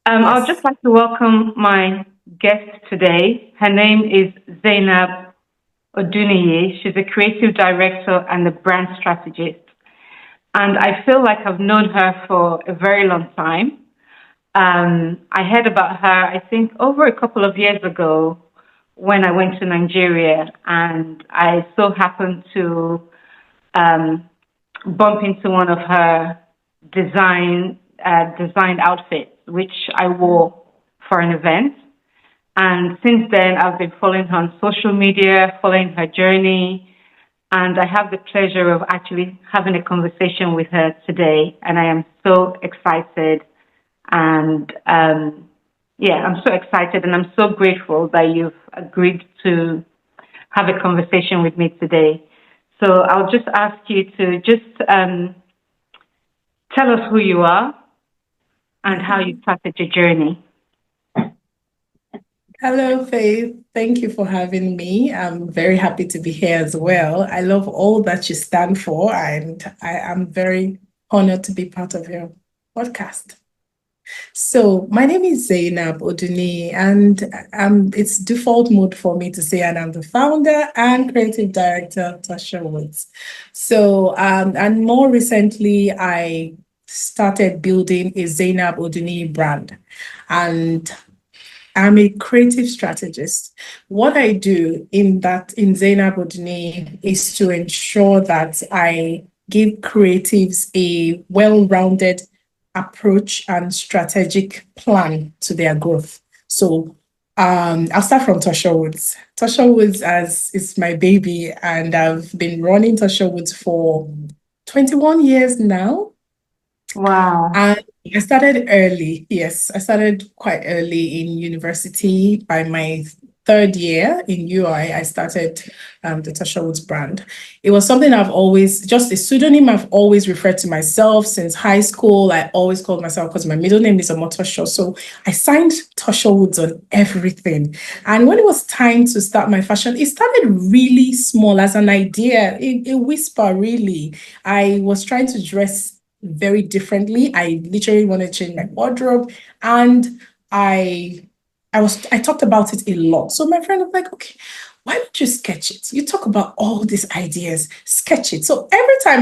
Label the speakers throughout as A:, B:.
A: I'd just
B: Yes.
A: like to welcome my guest today. Her name is Zainab Oduniyi. She's a creative director and a brand strategist. And I feel like I've known her for a very long time. I heard about her, I think, over a couple of years ago when I went to Nigeria, and I so happened to um, bump into one of her designed outfits, which I wore for an event. And since then, I've been following her on social media, following her journey, and I have the pleasure of actually having a conversation with her today. And I am so excited, and yeah, I'm so excited, and I'm so grateful that you've agreed to have a conversation with me today. So I'll just ask you to just tell us who you are and how you started your journey.
B: Hello, Faith. Thank you for having me. I'm very happy to be here as well. I love all that you stand for, and I am very honored to be part of your podcast. So, my name is Zainab Oduniyi, and it's default mode for me to say, and I'm the founder and creative director of Toshowoods. And more recently, I started building a Zainab Oduniyi brand. And I'm a creative strategist. What I do in Zainab Oduniyi is to ensure that I give creatives a well-rounded approach and strategic plan to their growth. I'll start from Toshowoods. Toshowoods as is my baby, and I've been running Toshowoods for 21 years now.
A: Wow.
B: And I started early. Yes, I started quite early in university. By my third year in UI, I started the Tasha Woods brand. It was something I've always, just a pseudonym I've always referred to myself since high school. I always called myself because my middle name is Omotosho. So I signed Tasha Woods on everything. And when it was time to start my fashion, it started really small as an idea, a whisper, really. I was trying to dress very differently. I literally wanted to change my wardrobe, and I talked about it a lot. So my friend was like, okay, why don't you sketch it? You talk about all these ideas, sketch it. So every time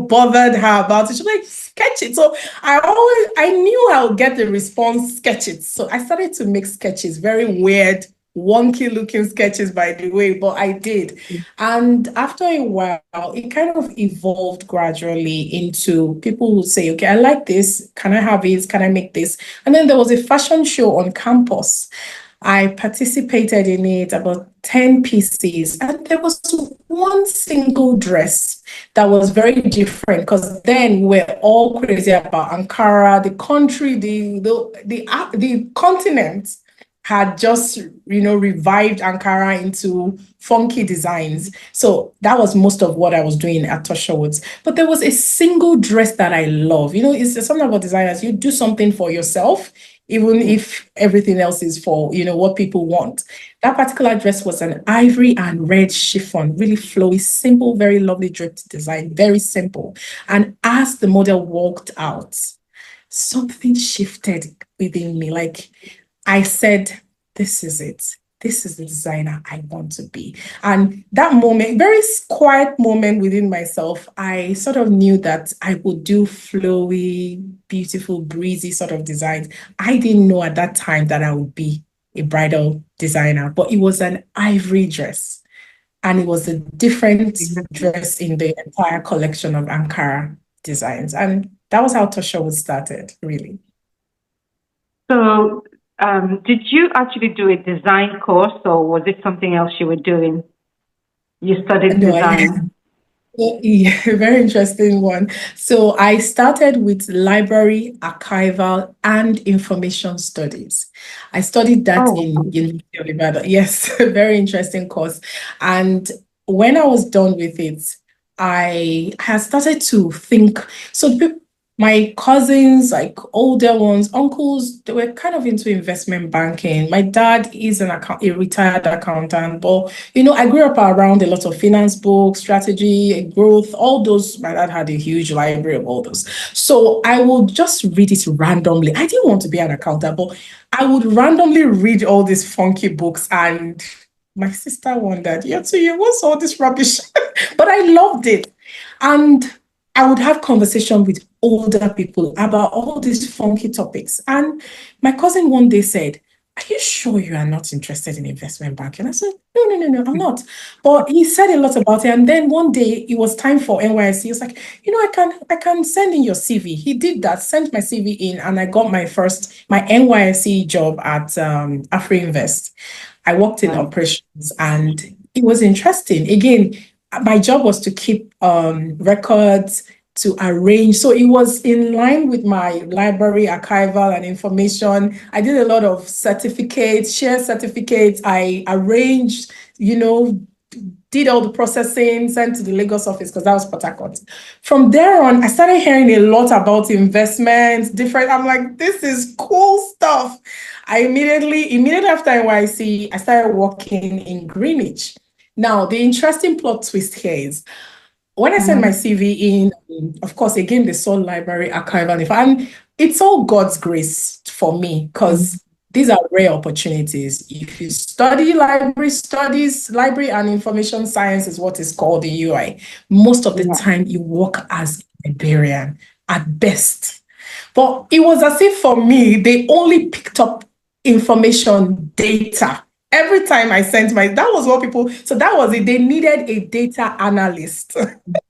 B: bothered her about it, she's like, sketch it. So I knew I would get the response, sketch it. So I started to make sketches, very weird, wonky looking sketches, by the way, but I did. And after a while, it kind of evolved gradually into people who say, okay, I like this. Can I have it? Can I make this? And then there was a fashion show on campus. I participated in it, about 10 pieces, and there was one single dress that was very different because then we're all crazy about Ankara, the country, the continent had just revived Ankara into funky designs. So that was most of what I was doing at Toshowoods. But there was a single dress that I love. It's something about designers. You do something for yourself, even if everything else is for what people want. That particular dress was an ivory and red chiffon, really flowy, simple, very lovely draped design, very simple. And as the model walked out, something shifted within me. Like, I said, this is it. This is the designer I want to be. And that moment, very quiet moment within myself, I sort of knew that I would do flowy, beautiful, breezy sort of designs. I didn't know at that time that I would be a bridal designer, but it was an ivory dress. And it was a different dress in the entire collection of Ankara designs. And that was how Tosha was started, really.
A: So, did you actually do a design course, or was it something else you were doing? You studied
B: No,
A: design.
B: yeah, very interesting one. So I started with library, archival, and information studies. I studied that
A: Oh,
B: in University of Ibadan. Yes, very interesting course. And when I was done with it, I had started to think. So My cousins, like older ones, uncles, they were kind of into investment banking. My dad is a retired accountant, but I grew up around a lot of finance books, strategy, growth, all those. My dad had a huge library of all those. So I would just read it randomly. I didn't want to be an accountant, but I would randomly read all these funky books, and my sister wondered, yeah, so you what's all this rubbish? But I loved it. And I would have conversation with older people about all these funky topics. And my cousin one day said, are you sure you are not interested in investment banking? I said, no, no, no, no, I'm not. But he said a lot about it. And then one day it was time for NYSC. He was like, I can send in your CV. He did that, sent my CV in, and I got my NYSC job at Afri Invest. I worked in
A: Right.
B: operations, and it was interesting. Again, my job was to keep records, to arrange. So it was in line with my library archival and information. I did a lot of certificates, share certificates. I arranged, did all the processing, sent to the Lagos office because that was Port Harcourt. From there on, I started hearing a lot about investments, different. I'm like, this is cool stuff. I immediately after NYC, I started working in Greenwich. Now, the interesting plot twist here is when I sent my
A: Mm-hmm.
B: CV in, of course, again, they saw library archival info, and it's all God's grace for me because these are rare opportunities. If you study library studies, library and information science is what is called the UI. Most of the
A: Yeah.
B: time, you work as a librarian at best. But it was as if for me, they only picked up information data. Every time I sent that was what people, so that was it. They needed a data analyst.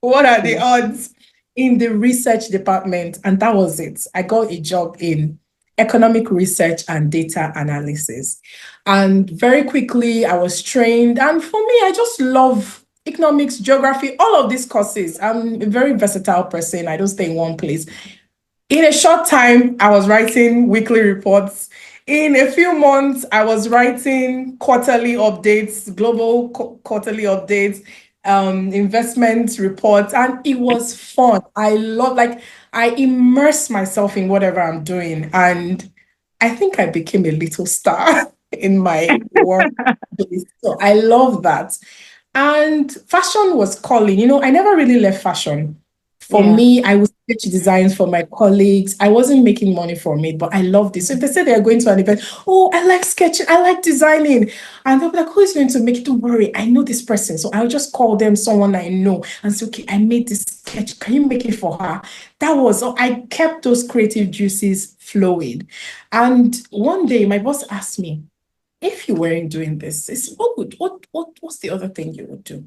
B: What are the
A: Yeah.
B: odds in the research department? And that was it. I got a job in economic research and data analysis. And very quickly, I was trained. And for me, I just love economics, geography, all of these courses. I'm a very versatile person. I don't stay in one place. In a short time, I was writing weekly reports. In a few months, I was writing quarterly updates, global quarterly updates, investment reports, and it was fun. I immersed myself in whatever I'm doing, and I think I became a little star in my work. So I love that. And fashion was calling. I never really left fashion. For
A: Yeah.
B: me, I would sketch designs for my colleagues. I wasn't making money from it, but I love this. So if they say they're going to an event, oh, I like sketching, I like designing. And they'll be like, who is going to make it? Don't worry, I know this person. So I'll just call them someone I know and say, okay, I made this sketch. Can you make it for her? I kept those creative juices flowing. And one day my boss asked me, if you weren't doing this, what's the other thing you would do?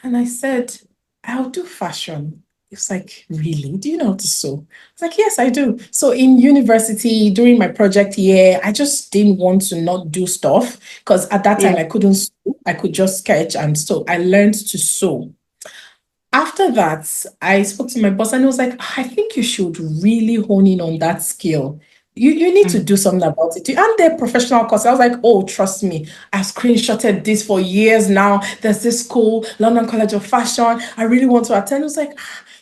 B: And I said, I'll do fashion. It's like, really? Do you know how to sew? It's like, yes, I do. So in university, during my project year, I just didn't want to not do stuff because at that time
A: Yeah.
B: I couldn't sew. I could just sketch and sew. I learned to sew. After that, I spoke to my boss and he was like, I think you should really hone in on that skill. You need to
A: Mm.
B: do something about it. And they're professional course. I was like, oh, trust me. I've screenshotted this for years now. There's this school, London College of Fashion. I really want to attend. I was like,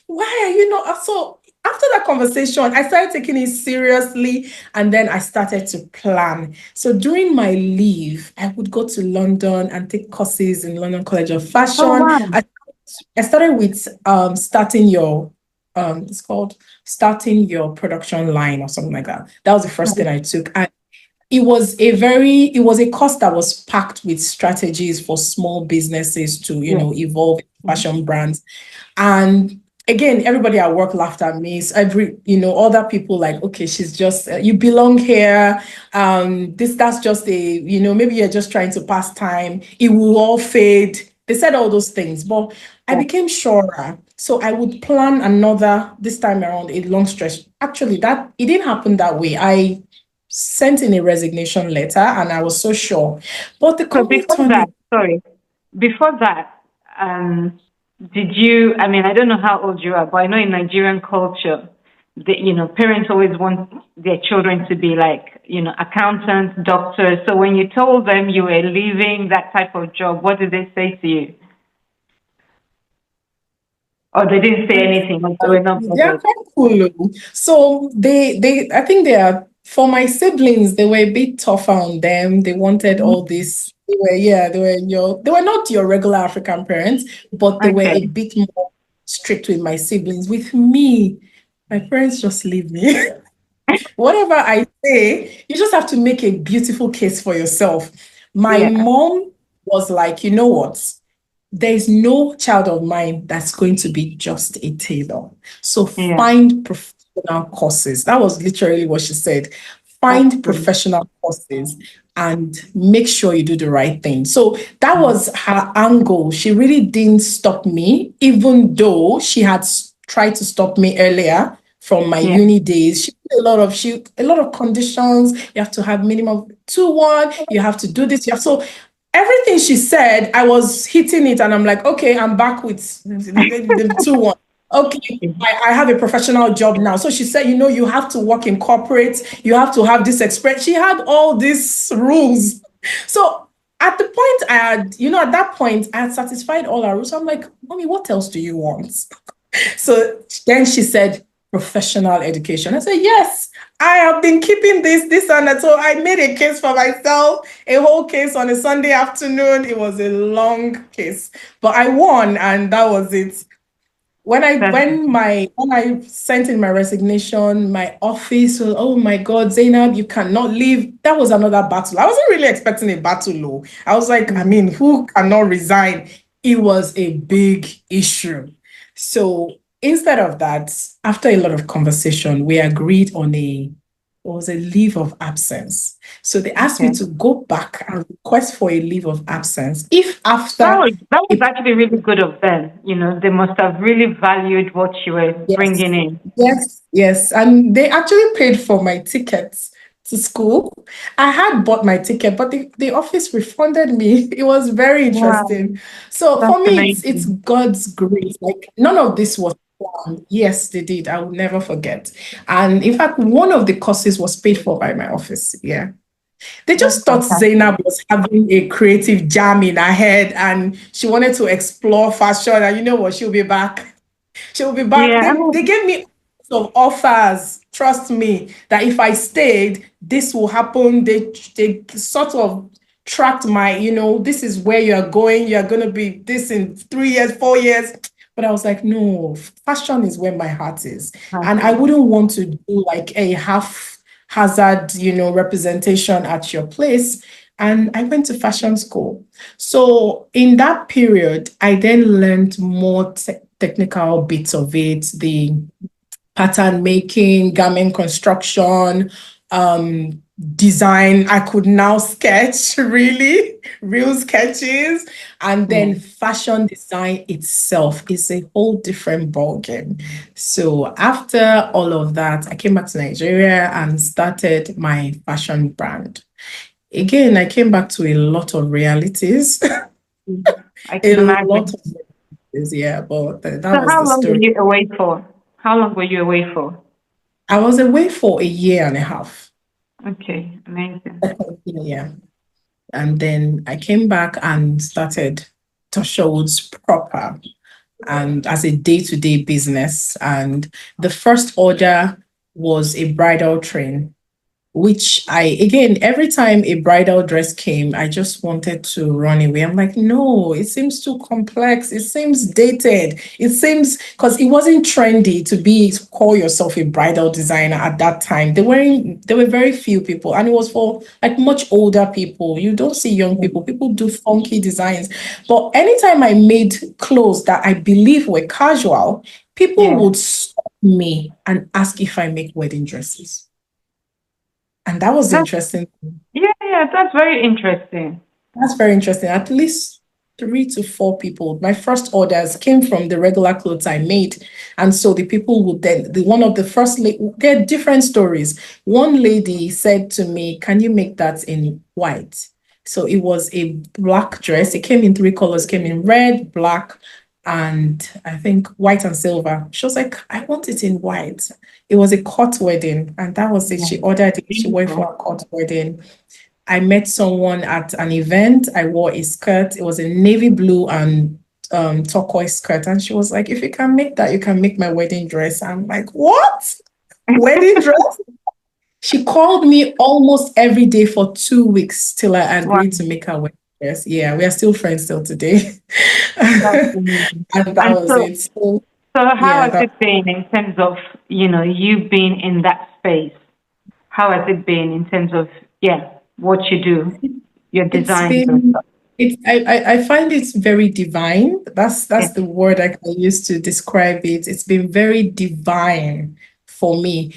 B: why are you not? So after that conversation, I started taking it seriously and then I started to plan. So during my leave, I would go to London and take courses in London College of
A: Oh,
B: Fashion.
A: wow.
B: I started with starting your it's called starting your production line or something like that. That was the first thing I took. And it was a course that was packed with strategies for small businesses to,
A: Yeah.
B: evolve
A: Mm.
B: fashion brands. And again, everybody at work laughed at me. So other people like, okay, she's just you belong here. That's just maybe you're just trying to pass time. It will all fade. They said all those things, but I
A: Yeah.
B: became surer. So I would plan another this time around a long stretch. Actually, that it didn't happen that way. I sent in a resignation letter and I was so sure. But the
A: So
B: company
A: before
B: turned
A: that,
B: it.
A: sorry, before that, did you, I mean, I don't know how old you are, but I know in Nigerian culture, parents always want their children to be like, accountants, doctors. So when you told them you were leaving that type of job, what did they say to you? Or they didn't say anything, or they were not
B: They are
A: bothered.
B: quite cool. So I think they are, for my siblings, they were a bit tougher on them. They wanted all
A: Mhm.
B: this. They were not your regular African parents, but they were
A: Okay.
B: a bit more strict with my siblings. With me, my parents just leave me. Whatever I say, you just have to make a beautiful case for yourself. My
A: Yeah.
B: mom was like, you know what? There is no child of mine that's going to be just a tailor. So
A: Yeah.
B: find professional courses. That was literally what she said.
A: That's
B: Find
A: good.
B: professional courses and make sure you do the right thing. So that
A: Mm.
B: was her angle. She really didn't stop me, even though she had tried to stop me earlier from my
A: Yeah.
B: uni days. She put a lot of conditions. You have to have minimum 2-1. You have to do this. You have so everything she said, I was hitting it, and I'm like, okay, I'm back with the 2-1. Okay, I have a professional job now. So she said, you have to work in corporate, you have to have this experience. She had all these rules. So at the point at that point, I had satisfied all our rules. So I'm like, Mommy, what else do you want? So then she said, professional education. I said, yes, I have been keeping this, and that. So I made a case for myself, a whole case on a Sunday afternoon. It was a long case, but I won, and that was it.
A: That's
B: When I sent in my resignation, my office was, oh my God, Zainab, you cannot leave. That was another battle. I wasn't really expecting a battle, though. I was like, I
A: mm.
B: mean, who cannot resign? It was a big issue. So instead of that, after a lot of conversation, we agreed on it was a leave of absence. So they asked me
A: Okay.
B: to go back and request for a leave of absence if
A: That
B: after
A: was actually really good of them. They must have really valued what you were
B: Yes,
A: bringing in.
B: yes, yes. And they actually paid for my tickets to school. I had bought my ticket, but the office refunded me. It was very
A: Wow,
B: interesting. So
A: that's
B: for me, it's
A: amazing.
B: God's grace. Like none of this was planned. Yes, they did. I will never forget. And in fact, one of the courses was paid for by my office. Yeah. They
A: That's
B: just thought
A: fantastic.
B: Zainab was having a creative jam in her head and she wanted to explore fashion. And you know what? She'll be back. She'll be back.
A: Yeah, I
B: They
A: mean,
B: gave me some offers. Trust me, that if I stayed, this will happen. They sort of tracked my, this is where you're going. You're gonna be this in 3 years, 4 years. But I was like, no, fashion is where my heart is. And I
A: okay.
B: wouldn't want to do like a hazard, representation at your place. And I went to fashion school. So in that period, I then learned more technical bits of it, the pattern making, garment construction, design. I could now sketch really real sketches, and
A: Yeah.
B: then fashion design itself is a whole different ballgame. So after all of that, I came back to Nigeria and started my fashion brand. Again, I came back to a lot of realities,
A: Mm. I
B: a
A: can
B: lot
A: imagine.
B: of realities, yeah, but that
A: So
B: was
A: how
B: the
A: long were
B: story.
A: you away for? How long were you away for?
B: I was away for a year and a half.
A: Okay, amazing.
B: Yeah. And then I came back and started Toshowoods proper and as a day-to-day business. And the first order was a bridal train, which again, every time a bridal dress came, I just wanted to run away. I'm like, no, it seems too complex. It seems dated. It seems because it wasn't trendy to call yourself a bridal designer at that time. There were very few people, and it was for like much older people. You don't see young
A: Yeah.
B: people. People do funky designs. But anytime I made clothes that I believe were casual, people
A: Yeah.
B: would stop me and ask if I make wedding dresses. And that was
A: That's
B: interesting.
A: yeah, that's very interesting.
B: That's very interesting. At least 3 to 4 people. My first orders came from the regular clothes I made. And so the people would then, one of the first, there are different stories. One lady said to me, can you make that in white? So it was a black dress. It came in 3 colors, came in red, black, and I think white and silver. She was like, I want it in white. It was a court wedding, and that was it.
A: Yeah.
B: She ordered it. She went for
A: Beautiful.
B: a court wedding. I met someone at an event. I wore a skirt. It was a navy blue and turquoise skirt. And she was like, if you can make that, you can make my wedding dress. I'm like, what? Wedding dress? She called me almost every day for 2 weeks till I
A: Wow,
B: agreed to make her wedding dress. Yeah, we are still friends till today.
A: that's amazing.
B: And that
A: And
B: was
A: so,
B: it. So
A: so how
B: yeah,
A: has it been in terms of, you being in that space? How has it been in terms of, yeah, what you do, your
B: it's
A: designs and
B: been
A: stuff?
B: I find it very divine.
A: Yeah,
B: That's the word I can use to describe it. It's been very divine for me.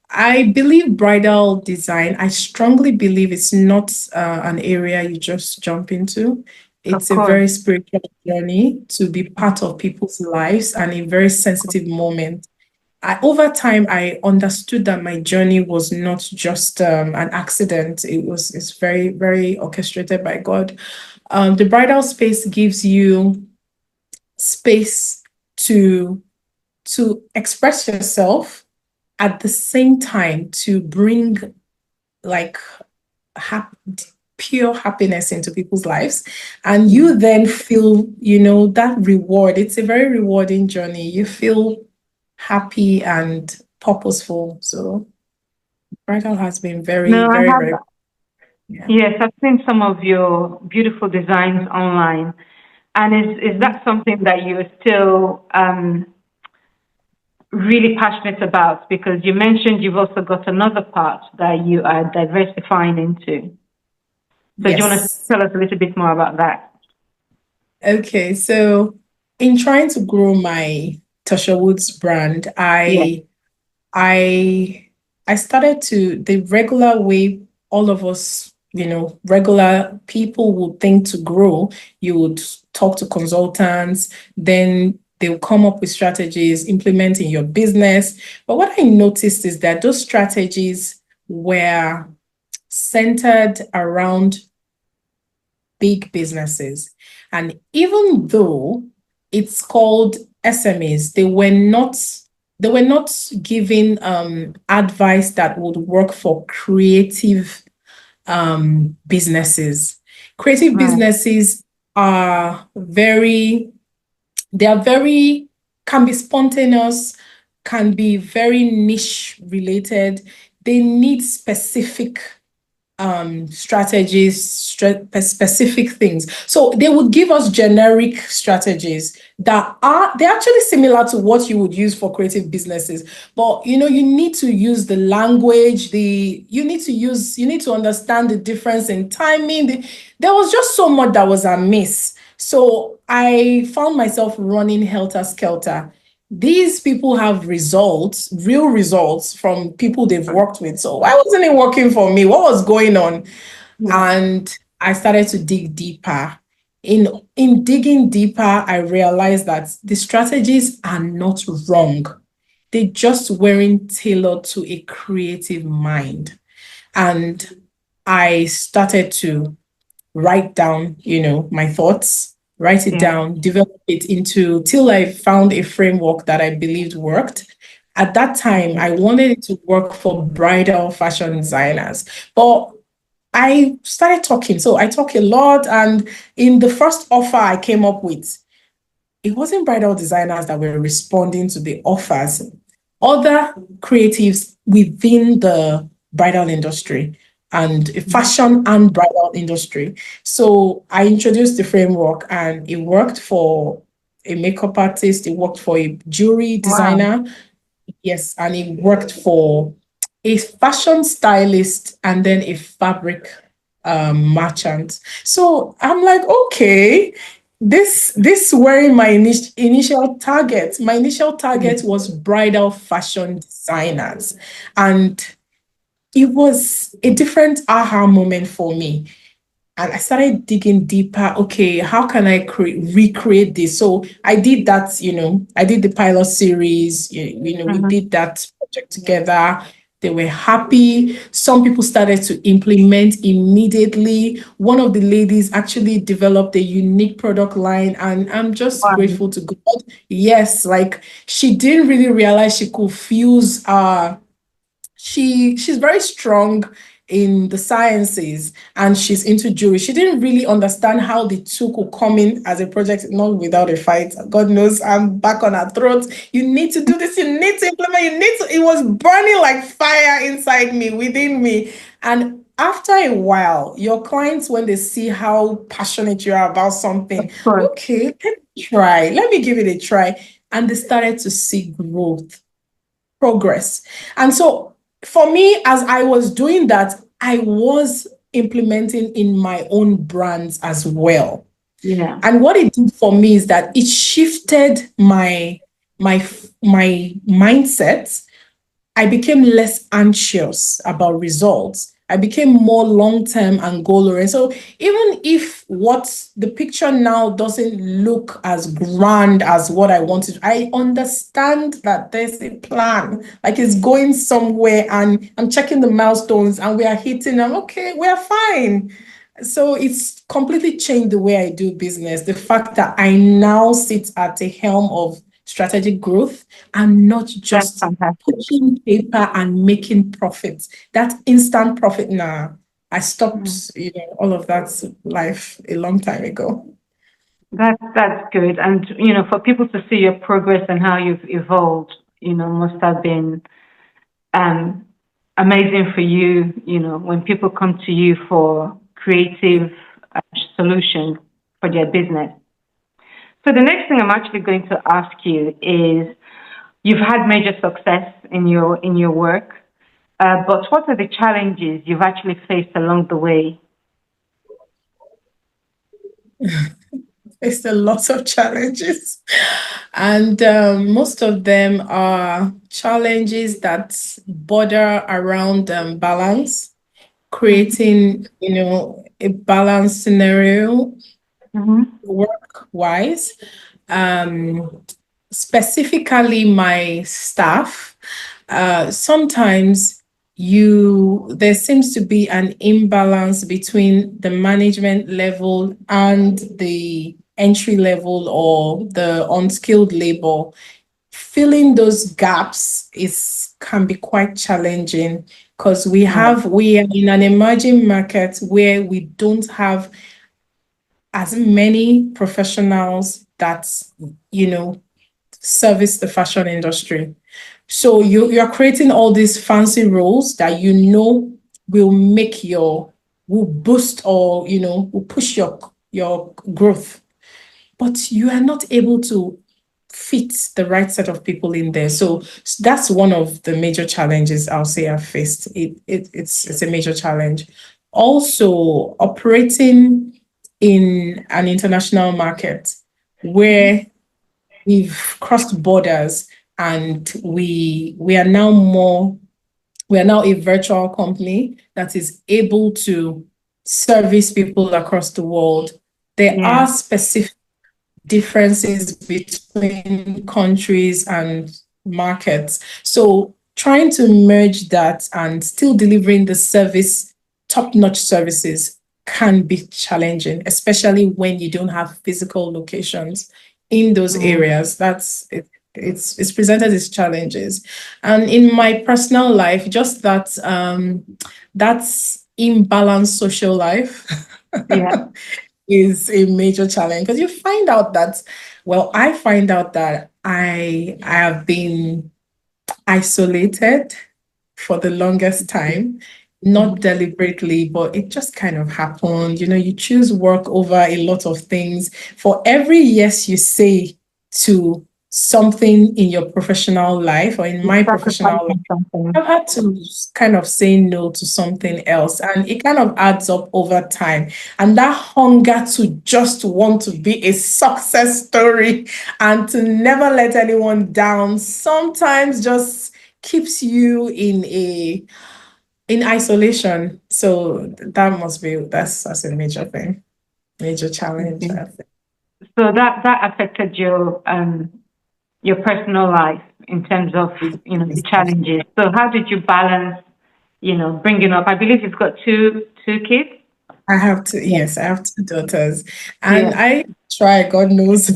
B: I believe bridal design, I strongly believe it's not an area you just jump into.
A: of
B: It's a
A: course.
B: very spiritual journey to be part of people's lives and a very sensitive moment. Over time, I understood that my journey was not just an accident. It's very, very orchestrated by God. The bridal space gives you space to express yourself at the same time to bring like hap- pure happiness into people's lives, and
A: Mm.
B: you then feel that reward. It's a very rewarding journey. You feel happy and purposeful. So bridal has been very,
A: No, I
B: very,
A: have.
B: very, yeah.
A: Yes, I've seen some of your beautiful designs online. And is that something that you're still really passionate about? Because you mentioned you've also got another part that you are diversifying into. So do you want to
B: Yes.
A: tell us a little bit more about that?
B: Okay, so in trying to grow my Toshowoods brand,
A: Yeah.
B: I I started to the regular way all of us, regular people would think to grow. You would talk to consultants, then they'll come up with strategies, implement in your business. But what I noticed is that those strategies were centered around big businesses. And even though it's called SMEs, they were not giving advice that would work for creative businesses. Creative
A: Right.
B: businesses are very, they are very, can be spontaneous, can be very niche related. They need specific strategies, specific things. So they would give us generic strategies that they're actually similar to what you would use for creative businesses. But you need to use the language, you need to understand the difference in timing. There was just so much that was amiss. So I found myself running helter skelter. These people have results, real results from people they've worked with. So why wasn't it working for me? What was going on?
A: Yeah.
B: And I started to dig deeper. In digging deeper, I realized that the strategies are not wrong. They just weren't tailored to a creative mind. And I started to write down, my thoughts, write it
A: Yeah.
B: down, develop it into till I found a framework that I believed worked. At that time, I wanted it to work for bridal fashion designers, but I started talking. So I talk a lot. And in the first offer I came up with, it wasn't bridal designers that were responding to the offers, other creatives within the bridal industry and fashion and bridal industry. So I introduced the framework and it worked for a makeup artist, it worked for a jewelry
A: Wow.
B: designer, yes, and it worked for a fashion stylist and then a fabric merchant. So I'm like, okay, this were my initial target. My initial target was bridal fashion designers, and it was a different aha moment for me. And I started digging deeper. Okay, how can I recreate this? So I did that, I did the pilot series, we
A: Mm-hmm.
B: did that project together. They were happy. Some people started to implement immediately. One of the ladies actually developed a unique product line, and I'm just
A: Wow.
B: grateful to God. Yes, like she didn't really realize she could fuse she's very strong in the sciences and she's into jewelry. She didn't really understand how the two could come in as a project, not without a fight. God knows I'm back on her throat. You need to do this, you need to implement, you need to. It was burning like fire inside me, within me. And after a while, your clients, when they see how passionate you are about
A: Of
B: something,
A: course.
B: okay, let me give it a try. And they started to see growth, progress. And so for me, as I was doing that, I was implementing in my own brands as well.
A: Yeah.
B: And what it did for me is that it shifted my mindset. I became less anxious about results. I became more long-term and goal-oriented. So even if what the picture now doesn't look as grand as what I wanted, I understand that there's a plan, like it's going somewhere and I'm checking the milestones and we are hitting them. Okay, we are fine. So it's completely changed the way I do business. The fact that I now sit at the helm of strategic growth and not
A: That's
B: just
A: fantastic.
B: pushing paper and making profits. That instant profit now. I
A: Mm.
B: stopped, all of that life a long time ago.
A: That's good. And for people to see your progress and how you've evolved, must have been um, amazing for you. When people come to you for creative solutions for their business. So the next thing I'm actually going to ask you is, you've had major success in your work, but what are the challenges you've actually faced along the way?
B: It's a lot of challenges. And most of them are challenges that border around balance, creating, a balanced scenario
A: Mm-hmm.
B: work wise. Um, Specifically my staff, sometimes there seems to be an imbalance between the management level and the entry level or the unskilled labor. Filling those gaps is can be quite challenging because
A: Right.
B: we are in an emerging market where we don't have as many professionals that you know service the fashion industry. So you're creating all these fancy roles that will make will boost or will push your growth, but you are not able to fit the right set of people in there. So that's one of the major challenges I'll say I've faced. It's a major challenge. Also, operating in an international market
A: Mm-hmm.
B: where we've crossed borders and we are now a virtual company that is able to service people across the world. There are
A: Yeah.
B: specific differences between countries and markets. So trying to merge that and still delivering the service, top-notch services can be challenging, especially when you don't have physical locations in those
A: Mm.
B: areas. That's it. It's presented as challenges. And in my personal life, just that's imbalanced social life
A: Yeah.
B: is a major challenge because I find out that I have been isolated for the longest time, not
A: Mm-hmm.
B: deliberately, but it just kind of happened. You choose work over a lot of things. For every yes you say to something in your professional life or in
A: You're
B: my professional life,
A: sacrificing something.
B: I've had to kind of say no to something else, and it kind of adds up over time. And that hunger to just want to be a success story and to never let anyone down sometimes just keeps you in isolation. So that's a major thing, major challenge,
A: Okay.
B: I think.
A: So that affected your personal life in terms of the challenges. So how did you balance bringing up? I believe you've got two kids.
B: I have two,
A: Yeah.
B: yes, I have two daughters, and
A: Yeah.
B: I try, God knows.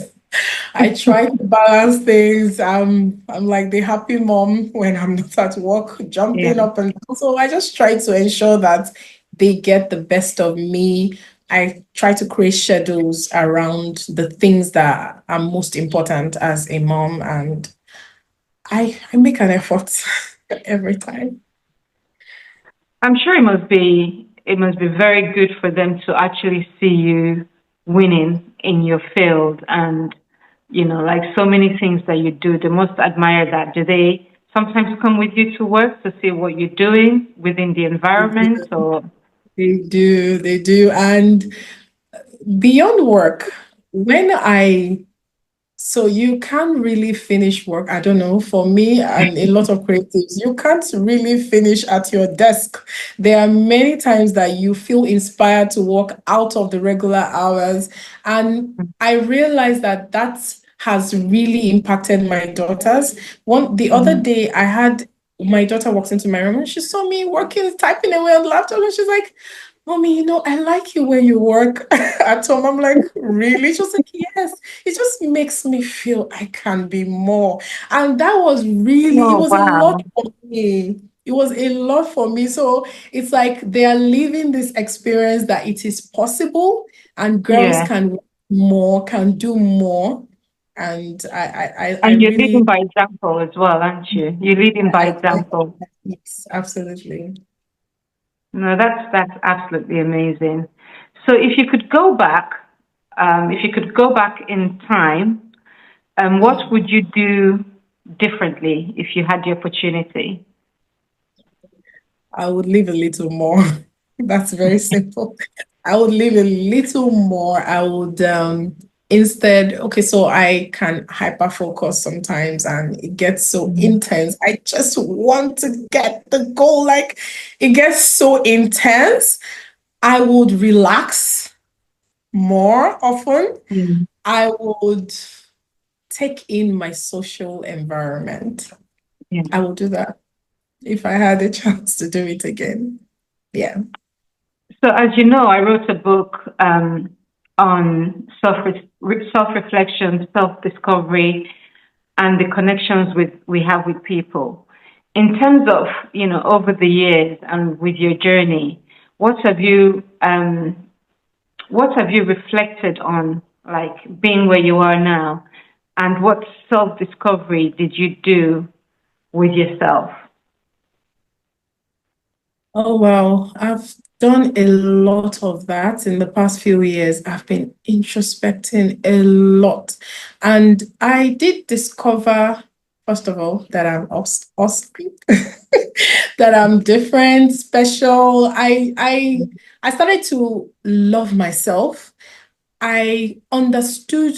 B: I try to balance things. I'm like the happy mom when I'm not at work,
A: Yeah.
B: jumping up and down. So I just try to ensure that they get the best of me. I try to create schedules around the things that are most important as a mom, and I make an effort every time.
A: I'm sure it must be very good for them to actually see you winning in your field and like so many things that you do. They must admire that. Do they sometimes come with you to work to see what you're doing within the environment or
B: They do. And beyond work, when I so you can't really finish work. I don't know. For me and a lot of creatives, you can't really finish at your desk. There are many times that you feel inspired to walk out of the regular hours. And I realized that that has really impacted my daughters. The other
A: Mhm.
B: day, I had my daughter walks into my room and she saw me working, typing away on the laptop, and she's like, Mommy, I like you when you work at home. I'm like, really? She was like, yes. It just makes me feel I can be more. And that was really, it
A: Oh
B: was a lot
A: wow.
B: for me. It was a lot for me. So it's like they are living this experience that it is possible and girls
A: Yeah.
B: can work more, can do more. And I
A: And you're leading
B: really,
A: by example as well, aren't you? You're leading by
B: I
A: example.
B: yes, absolutely.
A: No, that's absolutely amazing. So if you could go back in time, what would you do differently if you had the opportunity?
B: I would live a little more. That's very simple. I would live a little more. I would instead, okay, so I can hyper focus sometimes and it gets so
A: Mhm.
B: intense. I just want to get the goal. Like it gets so intense. I would relax more often.
A: Mm.
B: I would take in my social environment.
A: Yeah.
B: I will do that if I had a chance to do it again. Yeah.
A: So, as you know, I wrote a book on self-reflection, self-discovery, and the connections we have with people. In terms of over the years and with your journey, what have you um, what have you reflected on, like being where you are now, and what self-discovery did you do with yourself?
B: Oh, wow. I've done a lot of that in the past few years. I've been introspecting a lot. And I did discover, first of all, that I'm awesome, that I'm different, special. I started to love myself. I understood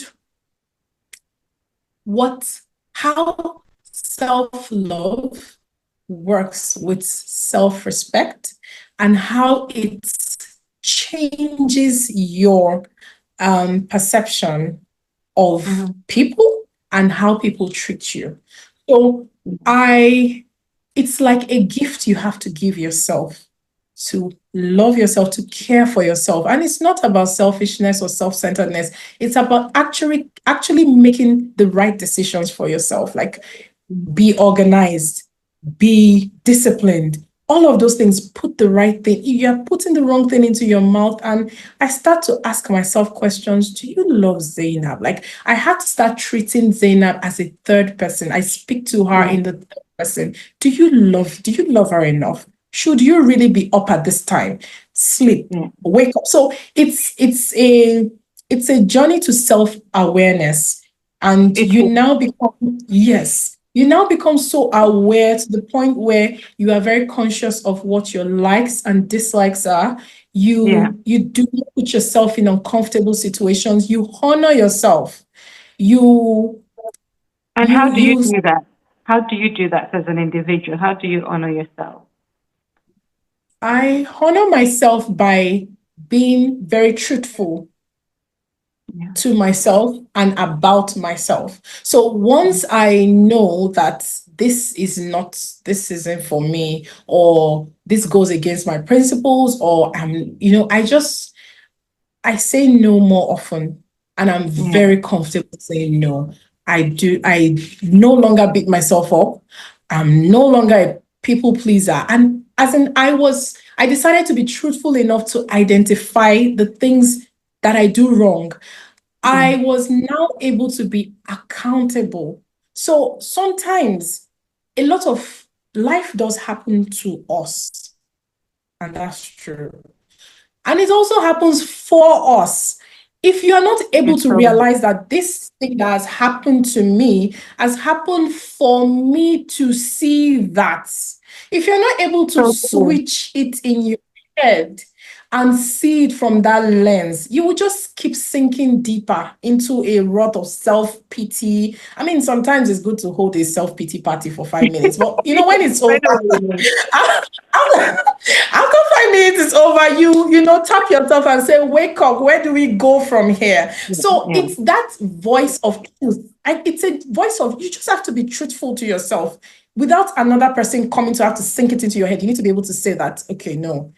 B: what how self-love works with self-respect and how it changes your perception of
A: Mhm.
B: people and how people treat you. So I it's like a gift you have to give yourself to love yourself, to care for yourself. And it's not about selfishness or self-centeredness. It's about actually making the right decisions for yourself. Like be organized, be disciplined. All of those things, put the right thing. You're putting the wrong thing into your mouth. And I start to ask myself questions. Do you love Zainab? Like I had to start treating Zainab as a third person. I speak to her
A: Yeah,
B: in the third person. Do you love her enough? Should you really be up at this time? Sleep,
A: yeah.
B: wake up. So it's a journey to self-awareness. And
A: It
B: you
A: is.
B: now become, yes, you now become so aware to the point where you are very conscious of what your likes and dislikes are.
A: Yeah.
B: You do not put yourself in uncomfortable situations. You honor yourself. You
A: And how
B: you
A: do you
B: you
A: do that? How do you do that as an individual? How do you honor yourself?
B: I honor myself by being very truthful
A: Yeah.
B: to myself and about myself. So once I know that this isn't for me, or this goes against my principles, or I say no more often. And I'm
A: Yeah.
B: very comfortable saying no. I no longer beat myself up. I'm no longer a people pleaser. And as in I decided to be truthful enough to identify the things that I do wrong.
A: Yeah.
B: I was now able to be accountable. So sometimes a lot of life does happen to us, and that's true. And it also happens for us. If you are not
A: Yes,
B: able to
A: so,
B: realize that this thing that has happened to me has happened for me to see that, if you're not able to
A: so true.
B: switch it in your head and see it from that lens, you will just keep sinking deeper into a rut of self-pity. I mean, sometimes it's good to hold a self-pity party for 5 minutes, but when it's
A: I
B: over,
A: know what you mean.
B: after 5 minutes is over, tap yourself and say, wake up, where do we go from here?
A: Yeah.
B: So
A: Yeah.
B: it's that voice of truth. And it's a voice of, you just have to be truthful to yourself without another person coming to have to sink it into your head. You need to be able to say that, okay, no,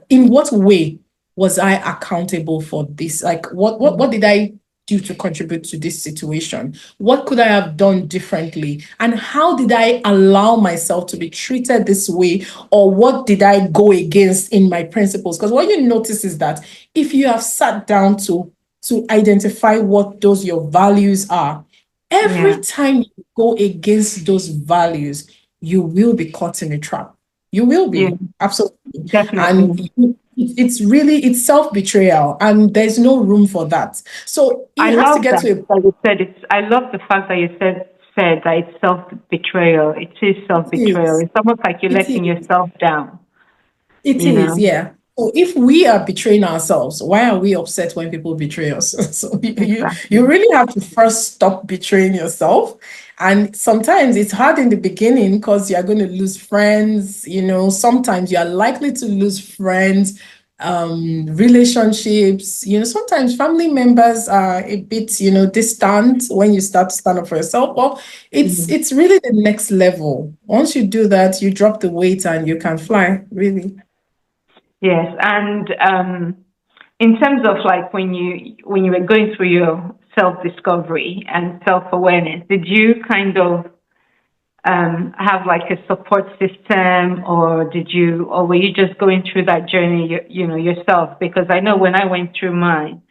B: in what way was I accountable for this? Like, what did I do to contribute to this situation? What could I have done differently? And how did I allow myself to be treated this way? Or what did I go against in my principles? Because what you notice is that if you have sat down to identify what those your values are, every
A: Yeah.
B: time you go against those values, you will be caught in a trap. You will
A: Yeah.
B: be, absolutely.
A: Definitely.
B: And it's self-betrayal, and there's no room for that. So
A: I
B: it has to
A: love
B: get
A: that
B: to a
A: that you said it's. I love the fact that you said that it's self betrayal. It is self betrayal.
B: point.
A: It's almost like you're
B: It
A: letting
B: is.
A: yourself down.
B: It
A: You
B: is,
A: know.
B: yeah. So if we are betraying ourselves, why are we upset when people betray us? So you
A: Exactly.
B: really have to first stop betraying yourself. And sometimes it's hard in the beginning because you're going to lose friends. Sometimes you are likely to lose friends, relationships. Sometimes family members are a bit, distant when you start to stand up for yourself. Well, it's
A: Mhm.
B: it's really the next level. Once you do that, you drop the weight and you can fly, really.
A: Yes, and in terms of like when you were going through your self discovery and self awareness, did you kind of have like a support system, or were you just going through that journey, yourself? Because I know when I went through mine,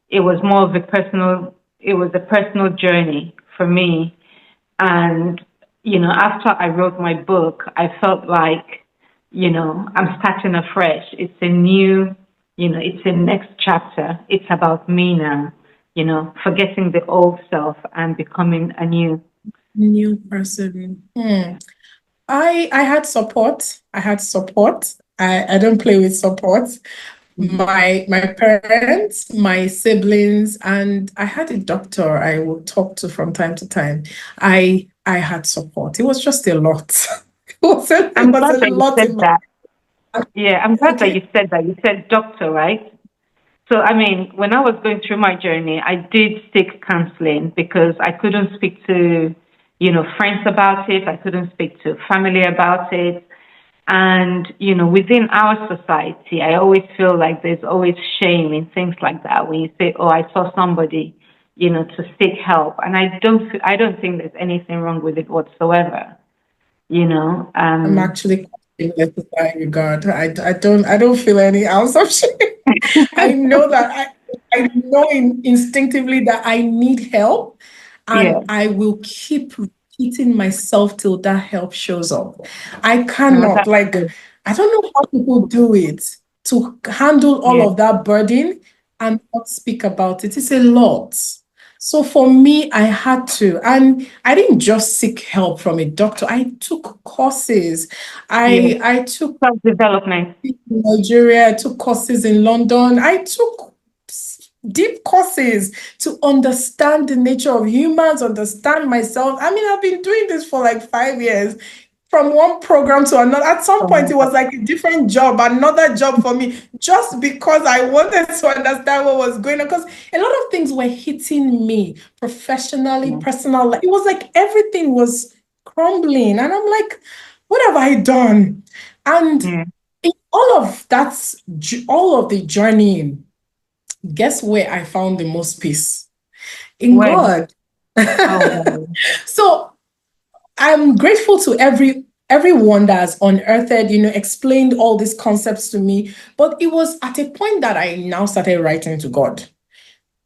A: it was more of it was a personal journey for me. And, after I wrote my book, I felt like, I'm starting afresh. It's a new, it's a next chapter. It's about me now, forgetting the old self and becoming a new.
B: New person. I had support. I had support. I don't play with support. My parents, my siblings, and I had a doctor I would talk to from time to time. I had support. It was just a lot. It
A: I'm
B: was
A: glad
B: a
A: that you
B: lot
A: said
B: in my.
A: that. Yeah, I'm glad that
B: Okay.
A: you said that. You said doctor, right? So, I mean, when I was going through my journey, I did seek counseling because I couldn't speak to, friends about it. I couldn't speak to family about it. And, within our society, I always feel like there's always shame in things like that. When you say, oh, I saw somebody, to seek help. And I don't think there's anything wrong with it whatsoever, you know.
B: I'm actually in that regard. I don't feel any ounce of shame. I know that I know instinctively that I need help,
A: Yeah,
B: and I will keep repeating myself till that help shows up. I
A: no,
B: cannot,
A: that's
B: like,
A: good.
B: I don't know how people do it to handle all
A: Yeah,
B: of that burden and not speak about it. It's a lot. So for me, I had to, and I didn't just seek help from a doctor. I took courses.
A: yeah.
B: I took
A: Self development.
B: in Nigeria. I took courses in London. I took deep courses to understand the nature of humans, understand myself. I mean, I've been doing this for like 5 years, from one program to another. At some point, it was like a different job, another job for me, just because I wanted to understand what was going on. Because a lot of things were hitting me professionally,
A: Yeah,
B: personal. It was like everything was crumbling. And I'm like, what have I done? And
A: yeah,
B: in all of that, all of the journeying, Guess where I found the most peace? In
A: Where?
B: God.
A: Oh, wow.
B: So I'm grateful to everyone that has unearthed, explained all these concepts to me. But it was at a point that I now started writing to God.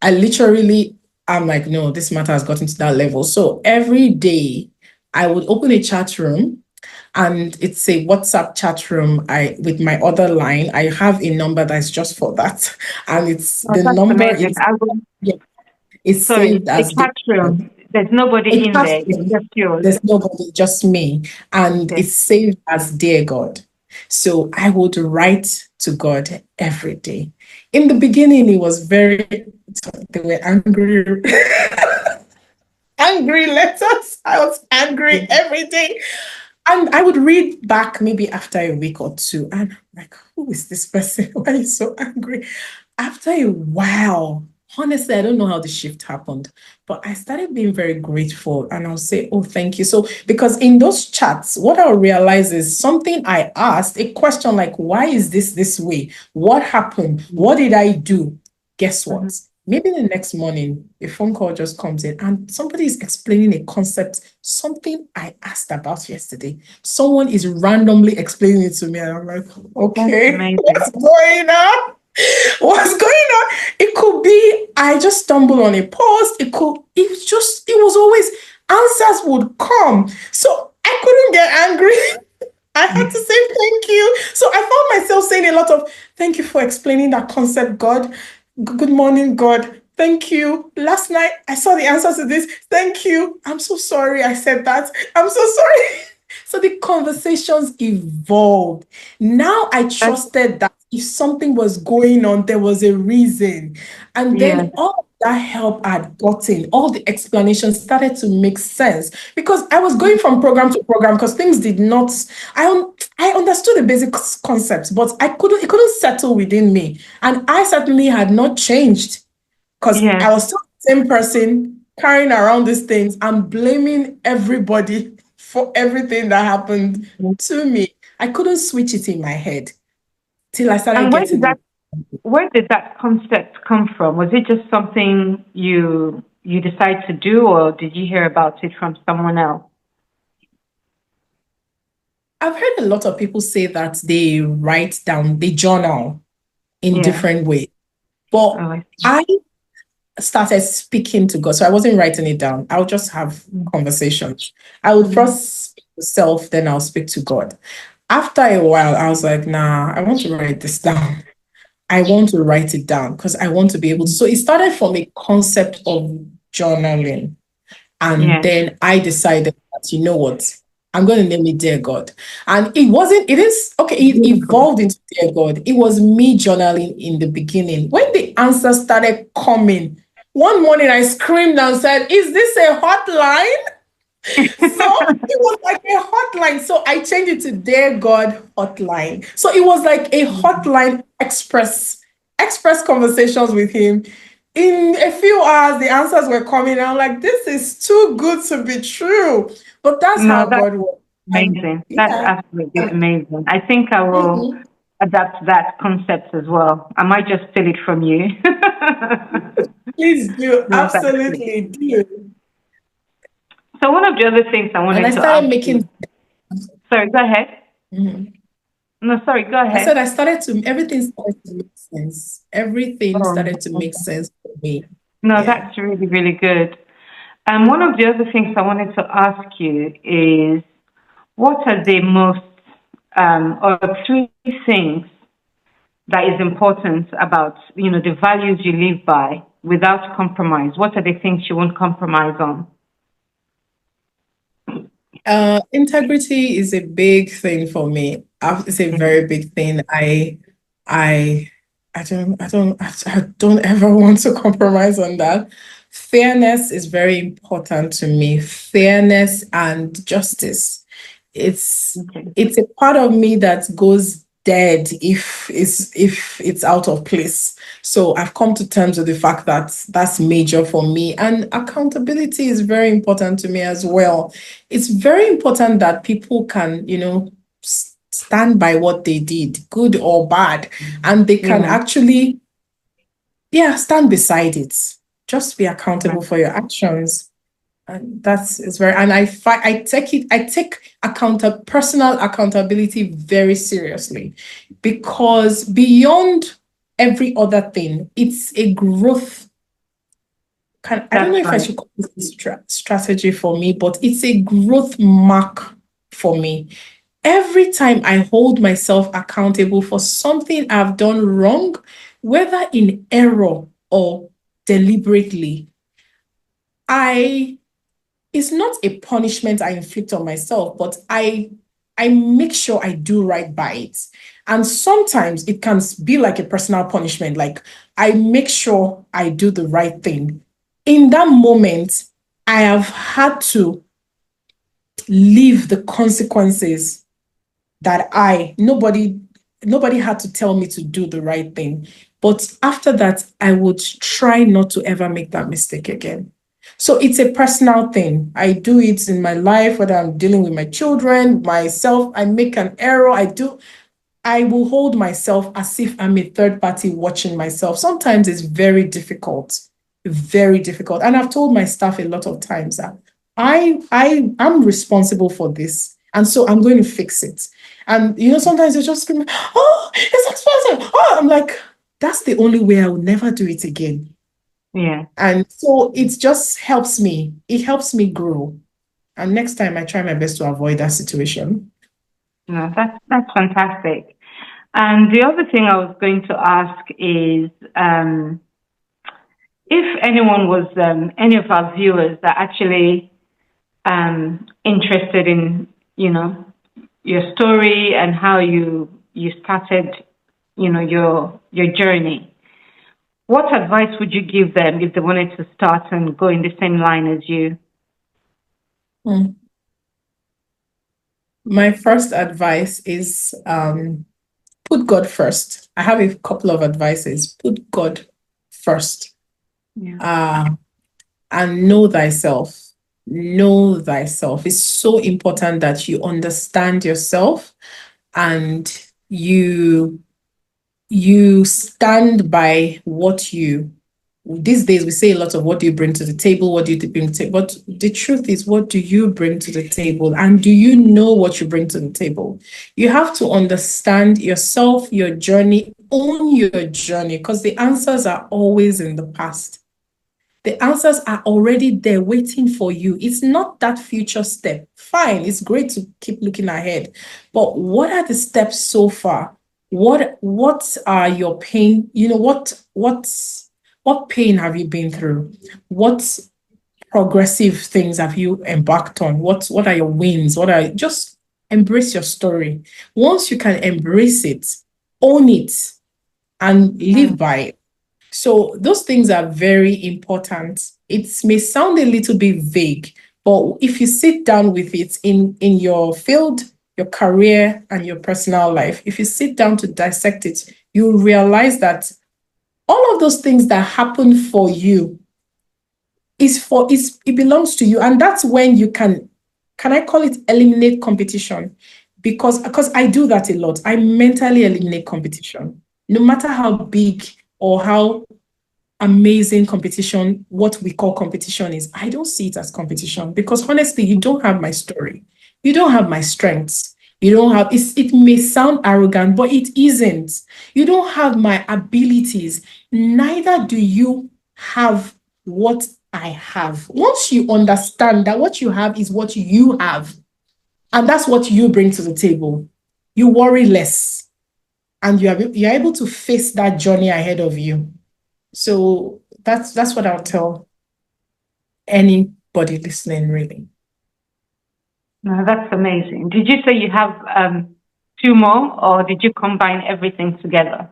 B: I literally, I'm like, no, this matter has gotten to that level. So every day I would open a chat room, and it's a WhatsApp chat room. I with my other line, I have a number that's just for that. And it's
A: Oh,
B: the
A: that's
B: number
A: amazing.
B: is, yeah, it's
A: Sorry,
B: saved
A: a
B: as the
A: chat room. There's nobody
B: a
A: in
B: chat
A: there. It's
B: room.
A: just yours.
B: There's nobody, just me. And
A: Okay.
B: it's saved as Dear God. So I would write to God every day. In the beginning, it was very, they were angry, angry letters. I was angry
A: Yeah.
B: every day. And I would read back maybe after a week or two. And I'm like, who is this person? Why are you so angry? After a while, honestly, I don't know how the shift happened, but I started being very grateful. And I'll say, oh, thank you. So, because in those chats, what I'll realize is something I asked, a question like, why is this way? What happened? What did I do? Guess
A: Mhm.
B: what? Maybe the next morning, a phone call just comes in and somebody is explaining a concept, something I asked about yesterday. Someone is randomly explaining it to me, and I'm like,
A: That's
B: okay,
A: amazing.
B: what's going on? What's going on? It could be I just stumbled on a post. It was always answers would come. So I couldn't get angry. I had to say thank you. So I found myself saying a lot of thank you for explaining that concept, God. Good morning, God. Thank you. Last night I saw the answer to this. Thank you. I'm so sorry I said that. I'm so sorry. So the conversations evolved. Now I
A: That's,
B: trusted that if something was going on, there was a reason. And
A: yeah,
B: then all that help I'd gotten, all the explanations started to make sense because I was going from program to program because things did not, I understood the basic concepts, but it couldn't settle within me. And I certainly had not changed because
A: yeah.
B: I was still the same person carrying around these things and blaming everybody for everything that happened to me. I couldn't switch it in my head till I started
A: And
B: getting the.
A: where did that concept come from? Was it just something you decided to do, or did you hear about it from someone else?
B: I've heard a lot of people say that they write down, they journal in
A: Yeah.
B: different ways. But
A: Oh, I see.
B: I started speaking to God. So I wasn't writing it down. I would just have conversations. I would
A: Mm-hmm.
B: first speak to self, then I'll speak to God. After a while, I was like, nah, I want to write this down. I want to write it down because I want to be able to. So it started from a concept of journaling. And
A: Yeah.
B: then I decided that, you know what, I'm going to name it Dear God. And okay, it
A: Beautiful.
B: evolved into Dear God. It was me journaling in the beginning. When the answers started coming, one morning I screamed and said, is this a hotline? So it was like a hotline. So I changed it to Dear God Hotline. So it was like a hotline express conversations with him. In a few hours, the answers were coming. I'm like, this is too good to be true. But that's
A: No,
B: how
A: that's
B: God works. And
A: amazing. That's
B: yeah.
A: absolutely
B: And,
A: amazing. I think I will
B: mhm.
A: adapt that concept as well. I might just steal it from you.
B: Please do.
A: No, that's great.
B: Absolutely do.
A: So one of the other things I
B: And I
A: wanted to
B: started
A: ask you.
B: making.
A: Sorry, go ahead.
B: Mhm.
A: No, sorry, go
B: I
A: ahead.
B: said everything started to make sense. Everything
A: Oh,
B: started to make
A: okay.
B: sense for me.
A: No,
B: Yeah.
A: that's really, really good. One of the other things I wanted to ask you is what are the most, or three things that is important about, the values you live by without compromise? What are the things you won't compromise on?
B: Integrity is a big thing for me. It's a
A: Yeah.
B: very big thing. I, I don't ever want to compromise on that. Fairness is very important to me. Fairness and justice. It's
A: Okay.
B: it's a part of me that goes dead if it's out of place. So I've come to terms with the fact that that's major for me. And accountability is very important to me as well. It's very important that people can, stand by what they did, good or bad, and they can
A: Yeah.
B: actually yeah, stand beside it. Just be accountable
A: Right.
B: for your actions. And it's very, and I take personal accountability very seriously, because beyond every other thing, it's a growth. I don't know
A: That's
B: if I
A: right.
B: should call this a strategy for me, but it's a growth mark for me. Every time I hold myself accountable for something I've done wrong, whether in error or deliberately, I it's not a punishment I inflict on myself, but I make sure I do right by it. And sometimes it can be like a personal punishment, like I make sure I do the right thing. In that moment, I have had to live the consequences that nobody had to tell me to do the right thing. But after that, I would try not to ever make that mistake again. So it's a personal thing. I do it in my life, whether I'm dealing with my children, myself, I make an error, I will hold myself as if I'm a third party watching myself. Sometimes it's very difficult. And I've told my staff a lot of times that I'm responsible for this. And so I'm going to fix it. And sometimes they just scream, oh, it's expensive. Oh, I'm like, that's the only way I will never do it again.
A: Yeah.
B: And so it just helps me. It helps me grow. And next time I try my best to avoid that situation.
A: No, that's fantastic. And the other thing I was going to ask is, if anyone was, any of our viewers that actually interested in, your story and how you started, your journey, what advice would you give them if they wanted to start and go in the same line as you?
B: Hmm. My first advice is put God first. I have a couple of advices. Put God first.
A: Yeah.
B: And know thyself. Know thyself. It's so important that you understand yourself and you stand by what you these days we say a lot of what do you bring to the table, what do you bring to the table, but the truth is, what do you bring to the table, and do you know what you bring to the table? You have to understand yourself, your journey, own your journey, because the answers are always in the past. The answers are already there waiting for you. It's not that future step. Fine, it's great to keep looking ahead, but what are the steps so far? What are your pain? What pain have you been through? What progressive things have you embarked on? What are your wins? Just embrace your story. Once you can embrace it, own it, and live
A: Mm.
B: by it. So those things are very important. It may sound a little bit vague, but if you sit down with it in your field, your career, and your personal life, if you sit down to dissect it, you'll realize that all of those things that happen for you it belongs to you. And that's when you can I call it eliminate competition? Because I do that a lot. I mentally eliminate competition. No matter how big or how amazing competition, what we call competition is, I don't see it as competition, because honestly, you don't have my story. You don't have my strengths. You don't have, it may sound arrogant, but it isn't. You don't have my abilities. Neither do you have what I have. Once you understand that what you have is what you have, and that's what you bring to the table, you worry less, and you're able to face that journey ahead of you. So that's what I'll tell anybody listening, really.
A: No, that's amazing. Did you say you have two more, or did you combine everything together?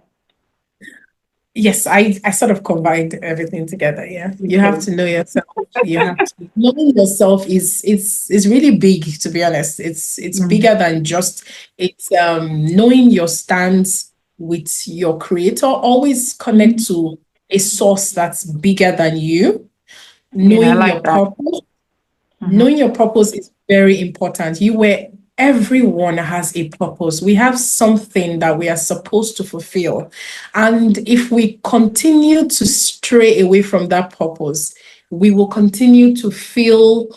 B: Yes, I sort of combined everything together. Yeah. You have
A: Okay.
B: to know yourself. You have to knowing yourself is really big, to be honest. It's
A: Mm.
B: bigger than just it's knowing your stance with your creator. Always connect to a source that's bigger than you.
A: Yeah, I
B: Knowing
A: like
B: your
A: that.
B: purpose.
A: Hmm.
B: Knowing your purpose is very important. everyone has a purpose. We have something that we are supposed to fulfill. And if we continue to stray away from that purpose, we will continue to feel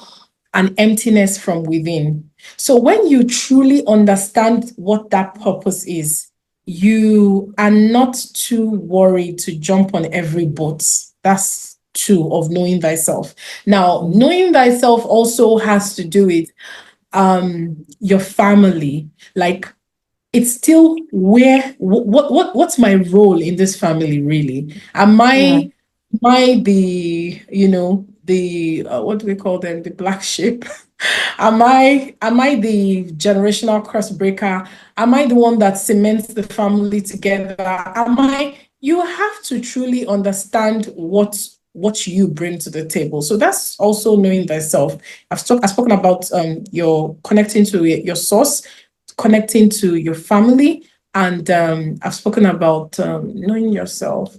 B: an emptiness from within. So when you truly understand what that purpose is, you are not too worried to jump on every boat. That's two of knowing thyself. Now, knowing thyself also has to do with your family. Like, it's still what's my role in this family really?
A: Yeah.
B: Am I the, the what do we call them, the black sheep? Am I the generational cross breaker? Am I the one that cements the family together? Am I You have to truly understand what you bring to the table. So that's also knowing thyself. I've spoken about your connecting to your source, connecting to your family, and I've spoken about knowing yourself.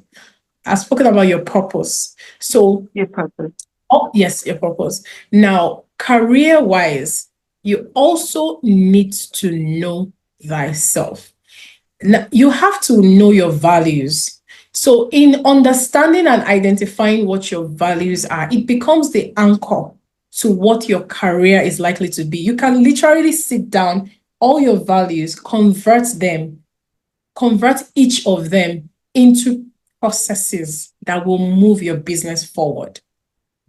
B: I've spoken about your purpose. So,
A: Your purpose.
B: oh, yes, your purpose. Now, career-wise, you also need to know thyself. Now, you have to know your values. So, in understanding and identifying what your values are, it becomes the anchor to what your career is likely to be. You can literally sit down, all your values, convert each of them into processes that will move your business forward.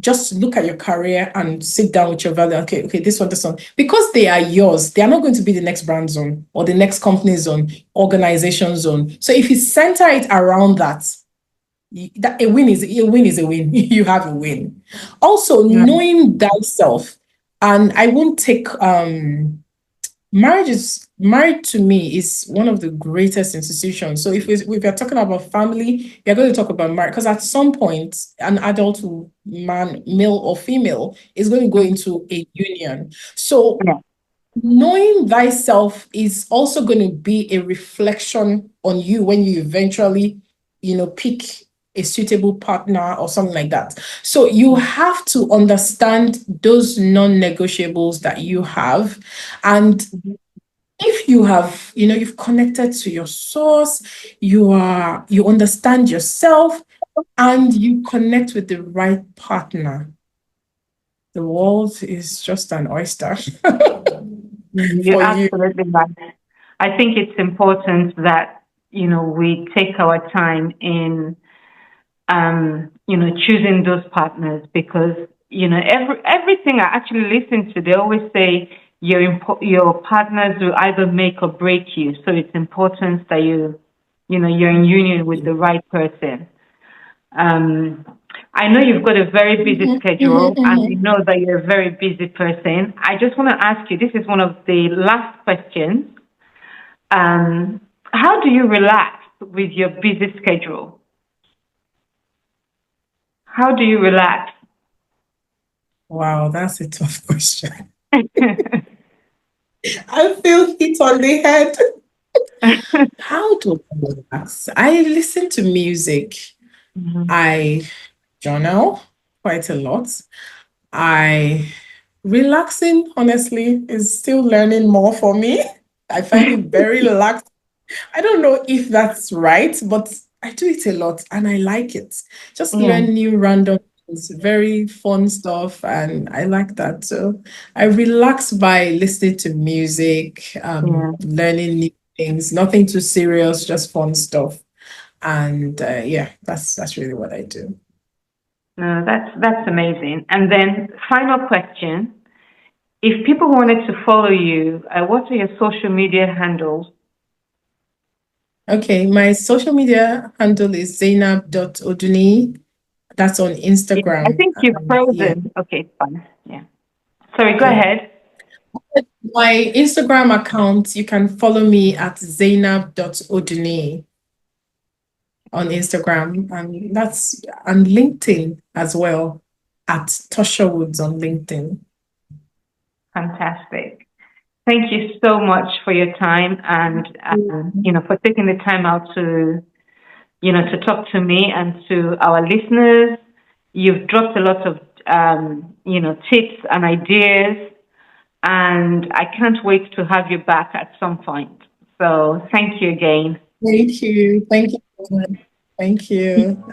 B: Just look at your career and sit down with your value. Okay, this one. Because they are yours, they are not going to be the next brand zone or the next company zone, organization zone. So if you center it around that, a win is a win. You have a win. Also,
A: Yeah.
B: knowing thyself, and I won't take married to me is one of the greatest institutions. So if we are talking about family, we are going to talk about marriage, because at some point an adult man, male or female, is going to go into a union. So
A: Yeah.
B: knowing thyself is also going to be a reflection on you when you eventually, pick a suitable partner or something like that. So you have to understand those non-negotiables that you have. And if you have, you've connected to your source, you understand yourself, and you connect with the right partner, the world is just an oyster
A: You're
B: for you.
A: absolutely right. I think it's important that, we take our time in, choosing those partners because, everything I actually listen to, they always say your partners will either make or break you. So it's important that you're in union with the right person. Um, I know you've got a very busy schedule, and I know that you're a very busy person. I just want to ask you, this is one of the last questions. How do you relax with your busy schedule? How do you relax?
B: Wow, that's a tough question. I feel hit on the head. How do I relax? I listen to music.
A: Mhm.
B: I journal quite a lot. I Relaxing, honestly, is still learning more for me. I find it very relaxed. I don't know if that's right, but I do it a lot and I like it. Just
A: Yeah,
B: learn new random things, very fun stuff, and I like that. So I relax by listening to music,
A: yeah.
B: learning new things, nothing too serious, just fun stuff. And yeah, that's really what I do.
A: No, that's amazing. And then final question: if people wanted to follow you, what are your social media handles?
B: Okay, my social media handle is Zainab.Oduniyi. That's on
A: Yeah, I
B: Instagram.
A: think you've
B: Yeah,
A: frozen. Okay, it's fine. Yeah. Sorry, go
B: okay.
A: ahead.
B: My Instagram account, you can follow me at Zainab.Oduniyi on Instagram. And LinkedIn as well, at Toshowoods on LinkedIn.
A: Fantastic. Thank you so much for your time and for taking the time out to talk to me and to our listeners. You've dropped a lot of tips and ideas And I can't wait to have you back at some point. So thank you again.
B: Thank you. Thank you. Thank you.